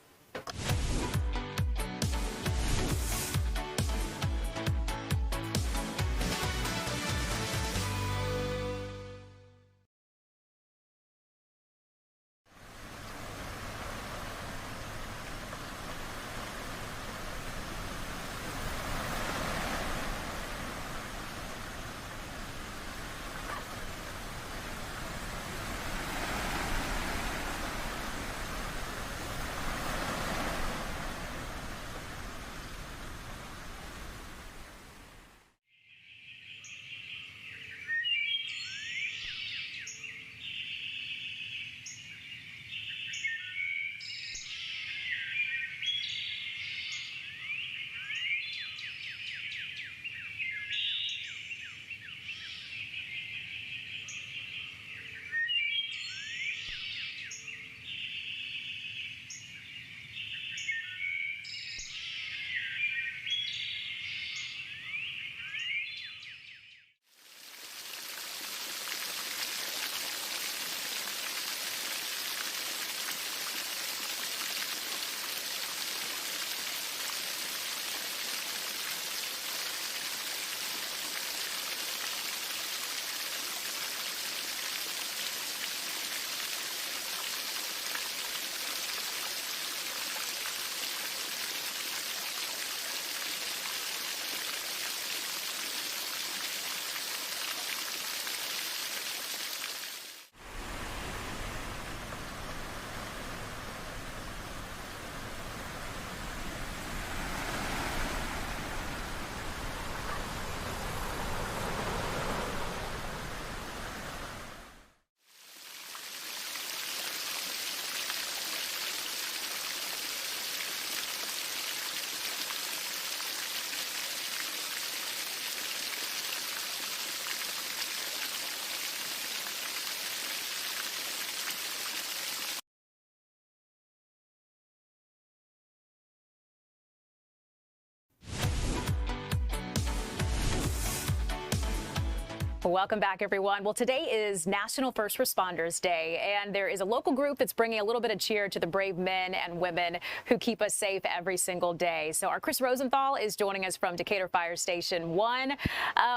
Welcome back, everyone. Well, today is National First Responders Day, and there is a local group that's bringing a little bit of cheer to the brave men and women who keep us safe every single day. So our Chris Rosenthal is joining us from Decatur Fire Station 1,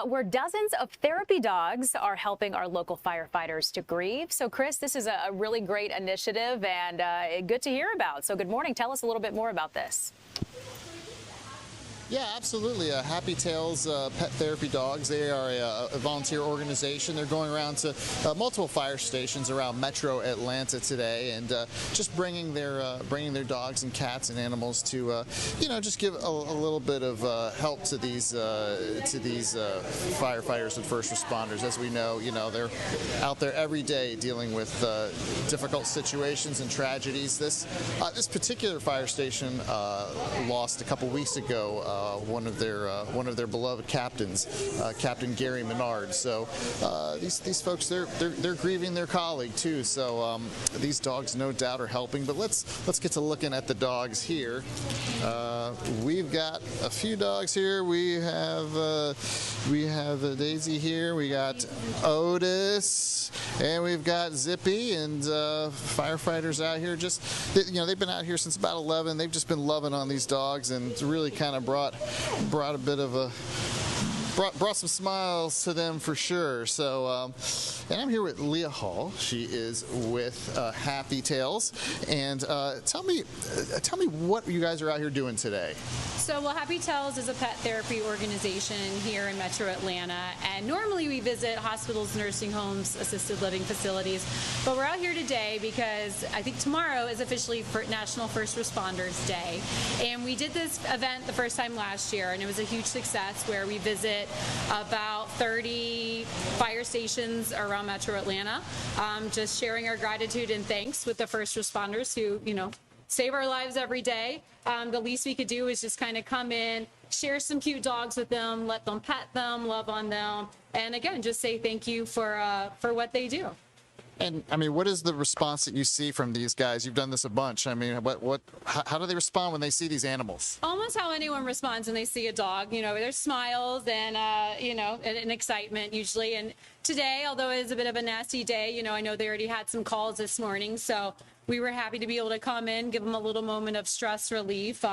where dozens of therapy dogs are helping our local firefighters to grieve. So, Chris, this is a really great initiative and good to hear about. So good morning. Tell us a little bit more about this. Yeah, absolutely. Happy Tales Pet Therapy Dogs. They are a volunteer organization. They're going around to multiple fire stations around Metro Atlanta today, and just bringing their dogs and cats and animals to just give a little bit of help to these firefighters and first responders. As we know, they're out there every day dealing with difficult situations and tragedies. This particular fire station lost a couple weeks ago one of their beloved captains, Captain Gary Menard. So these folks, they're grieving their colleague too. So these dogs, no doubt, are helping. But let's get to looking at the dogs here. We've got a few dogs here. We have Daisy here. We got Otis, and we've got Zippy, and firefighters out here. Just they've been out here since about 11. They've just been loving on these dogs, and it's really kind of brought a bit of a brought some smiles to them for sure. So, and I'm here with Leah Hall. She is with Happy Tails. And tell me what you guys are out here doing today. So, well, Happy Tails is a pet therapy organization here in Metro Atlanta, and normally we visit hospitals, nursing homes, assisted living facilities, but we're out here today because I think tomorrow is officially for National First Responders Day, and we did this event the first time last year, and it was a huge success where we visit about 30 fire stations around Metro Atlanta, just sharing our gratitude and thanks with the first responders who, save our lives every day. The least we could do is just kind of come in, share some cute dogs with them, let them pet them, love on them, and again, just say thank you for what they do. And I mean, what is the response that you see from these guys? You've done this a bunch. I mean, how do they respond when they see these animals? Almost how anyone responds when they see a dog. There's smiles and and excitement usually. And today, although it is a bit of a nasty day, I know they already had some calls this morning, so we were happy to be able to come in, give them a little moment of stress relief.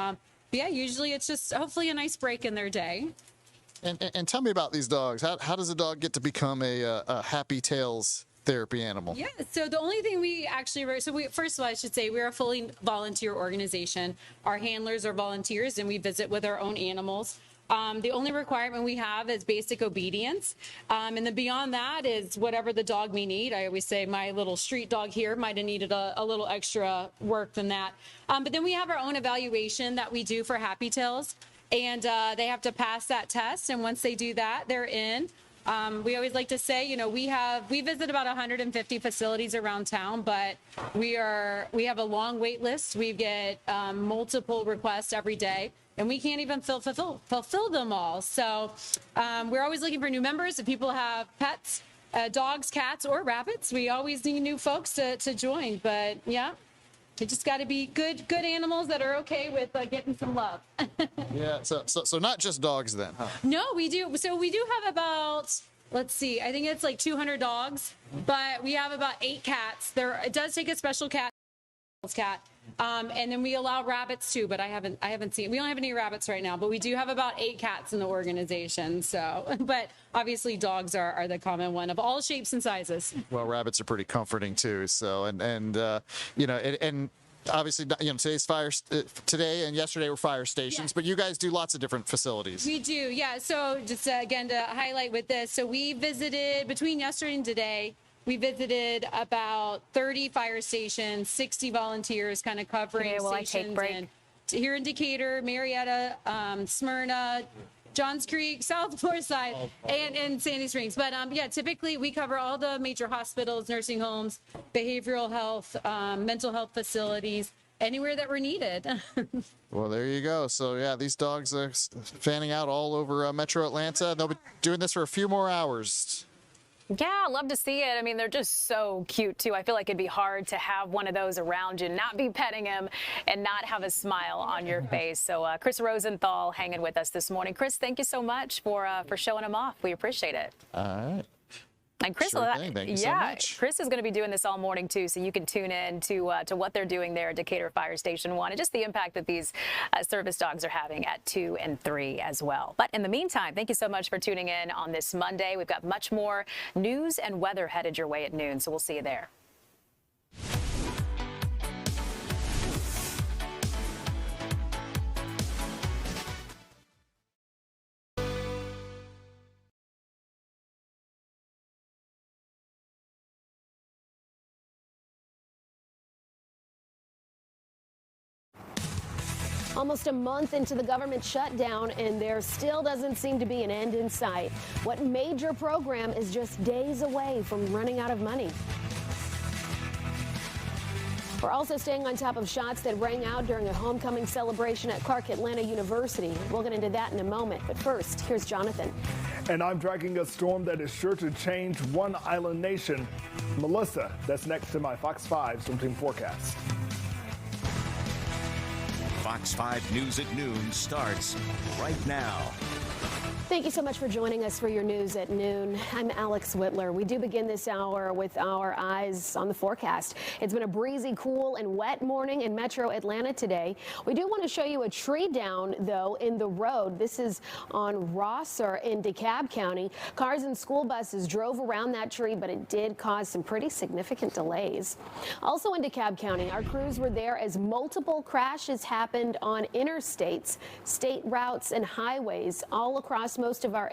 Yeah, usually it's just hopefully a nice break in their day. And tell me about these dogs. How does a dog get to become a Happy Tails therapy animal? Yeah, so the only thing we actually, first of all, I should say we're a fully volunteer organization. Our handlers are volunteers and we visit with our own animals. The only requirement we have is basic obedience. And then beyond that is whatever the dog may need. I always say my little street dog here might have needed a little extra work than that. But then we have our own evaluation that we do for Happy Tails. And they have to pass that test. And once they do that, they're in. We always like to say, we visit about 150 facilities around town, but we have a long wait list. We get multiple requests every day, and we can't even fulfill them all. So we're always looking for new members. If people have pets, dogs, cats, or rabbits, we always need new folks to join. But yeah, you just got to be good animals that are okay with getting some love. Yeah. So not just dogs then, huh? No, we do. So we do have about, let's see, I think it's like 200 dogs, but we have about 8 cats. It does take a special cat. And then we allow rabbits too, but I haven't seen. We don't have any rabbits right now, but we do have about 8 cats in the organization. So, but obviously dogs are the common one of all shapes and sizes. Well, rabbits are pretty comforting too. So, and obviously, today's today and yesterday were fire stations, but you guys do lots of different facilities. We do, yeah. So just again to highlight with this, so we visited between yesterday and today. We visited about 30 fire stations, 60 volunteers kind of covering stations here in Decatur, Marietta, Smyrna, Johns Creek, South Forsyth, and Sandy Springs. But yeah, typically we cover all the major hospitals, nursing homes, behavioral health, mental health facilities, anywhere that we're needed. Well, there you go. So yeah, these dogs are fanning out all over Metro Atlanta. They'll be doing this for a few more hours. Yeah, I love to see it. I mean, they're just so cute, too. I feel like it'd be hard to have one of those around you, not be petting him, and not have a smile on your face. So Chris Rosenthal hanging with us this morning. Chris, thank you so much for showing him off. We appreciate it. All right. And Chris, Sure thing. Thank you so much. Chris is going to be doing this all morning too, so you can tune in to what they're doing there at Decatur Fire Station 1 and just the impact that these service dogs are having at 2 and 3 as well. But in the meantime, thank you so much for tuning in on this Monday. We've got much more news and weather headed your way at noon, so we'll see you there. Almost a month into the government shutdown, and there still doesn't seem to be an end in sight. What major program is just days away from running out of money? We're also staying on top of shots that rang out during a homecoming celebration at Clark Atlanta University. We'll get into that in a moment, but first, here's Jonathan. And I'm tracking a storm that is sure to change one island nation. Melissa, that's next to my Fox 5 Storm Team forecast. Fox 5 News at noon starts right now. Thank you so much for joining us for your news at noon. I'm Alex Whitler. We do begin this hour with our eyes on the forecast. It's been a breezy, cool, and wet morning in metro Atlanta today. We do want to show you a tree down, though, in the road. This is on Rosser in DeKalb County. Cars and school buses drove around that tree, but it did cause some pretty significant delays. Also in DeKalb County, our crews were there as multiple crashes happened on interstates, state routes, and highways all across most of our